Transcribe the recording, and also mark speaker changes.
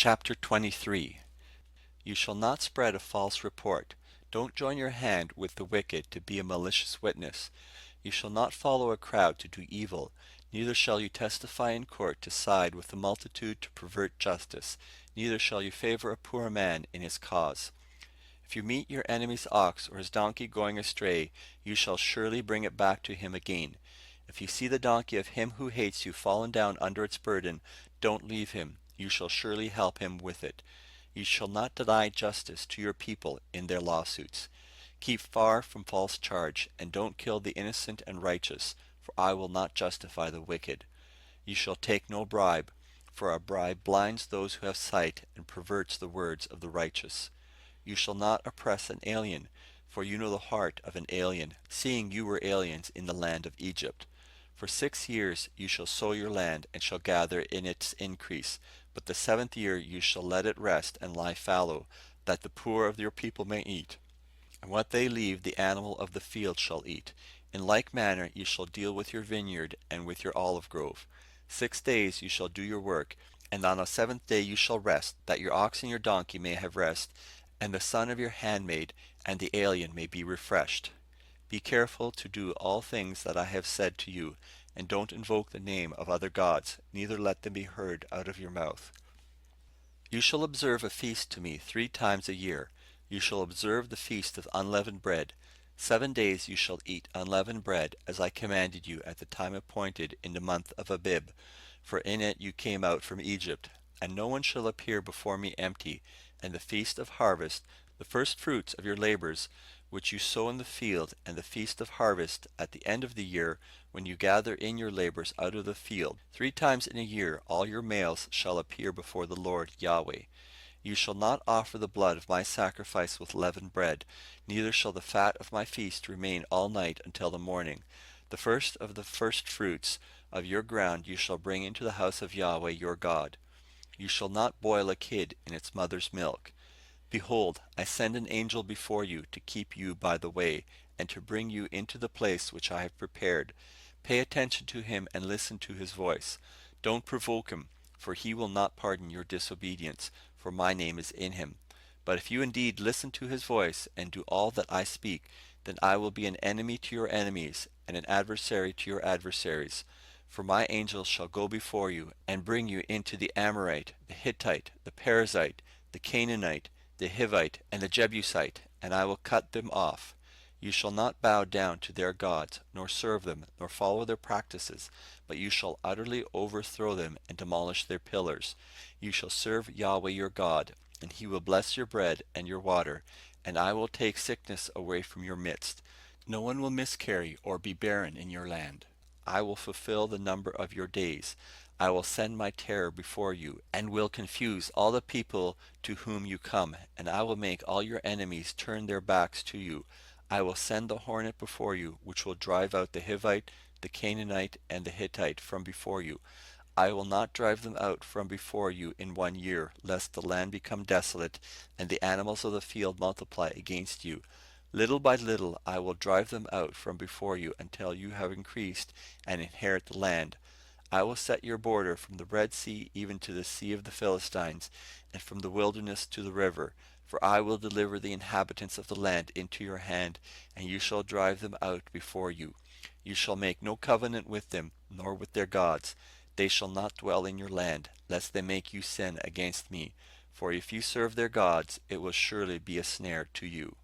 Speaker 1: Chapter 23. You shall not spread a false report. Don't join your hand with the wicked to be a malicious witness. You shall not follow a crowd to do evil, neither shall you testify in court to side with the multitude to pervert justice, neither shall you favor a poor man in his cause. If you meet your enemy's ox or his donkey going astray, you shall surely bring it back to him again. If you see the donkey of him who hates you fallen down under its burden, don't leave him. You shall surely help him with it. You shall not deny justice to your people in their lawsuits. Keep far from false charge, and don't kill the innocent and righteous, for I will not justify the wicked. You shall take no bribe, for a bribe blinds those who have sight and perverts the words of the righteous. You shall not oppress an alien, for you know the heart of an alien, seeing you were aliens in the land of Egypt. For 6 years you shall sow your land, and shall gather in its increase. But the 7th year you shall let it rest and lie fallow, that the poor of your people may eat. And what they leave the animal of the field shall eat. In like manner you shall deal with your vineyard and with your olive grove. 6 days you shall do your work, and on the 7th day you shall rest, that your ox and your donkey may have rest, and the son of your handmaid and the alien may be refreshed. Be careful to do all things that I have said to you, and don't invoke the name of other gods, neither let them be heard out of your mouth. You shall observe a feast to me 3 times a year. You shall observe the feast of unleavened bread. 7 days you shall eat unleavened bread, as I commanded you at the time appointed in the month of Abib, for in it you came out from Egypt. And no one shall appear before me empty. And the feast of harvest, the first fruits of your labors, which you sow in the field, and the feast of harvest at the end of the year, when you gather in your labors out of the field. 3 times in a year all your males shall appear before the Lord Yahweh. You shall not offer the blood of my sacrifice with leavened bread, neither shall the fat of my feast remain all night until the morning. The first of the first fruits of your ground you shall bring into the house of Yahweh your God. You shall not boil a kid in its mother's milk. Behold, I send an angel before you to keep you by the way, and to bring you into the place which I have prepared. Pay attention to him and listen to his voice. Don't provoke him, for he will not pardon your disobedience, for my name is in him. But if you indeed listen to his voice, and do all that I speak, then I will be an enemy to your enemies, and an adversary to your adversaries. For my angels shall go before you, and bring you into the Amorite, the Hittite, the Perizzite, the Canaanite, the Hivite, and the Jebusite, and I will cut them off. You shall not bow down to their gods, nor serve them, nor follow their practices, but you shall utterly overthrow them and demolish their pillars. You shall serve Yahweh your God, and he will bless your bread and your water, and I will take sickness away from your midst. No one will miscarry or be barren in your land. I will fulfill the number of your days. I will send my terror before you, and will confuse all the people to whom you come, and I will make all your enemies turn their backs to you. I will send the hornet before you, which will drive out the Hivite, the Canaanite, and the Hittite from before you. I will not drive them out from before you in 1 year, lest the land become desolate, and the animals of the field multiply against you. Little by little I will drive them out from before you until you have increased and inherit the land. I will set your border from the Red Sea even to the Sea of the Philistines, and from the wilderness to the river. For I will deliver the inhabitants of the land into your hand, and you shall drive them out before you. You shall make no covenant with them, nor with their gods. They shall not dwell in your land, lest they make you sin against me. For if you serve their gods, it will surely be a snare to you.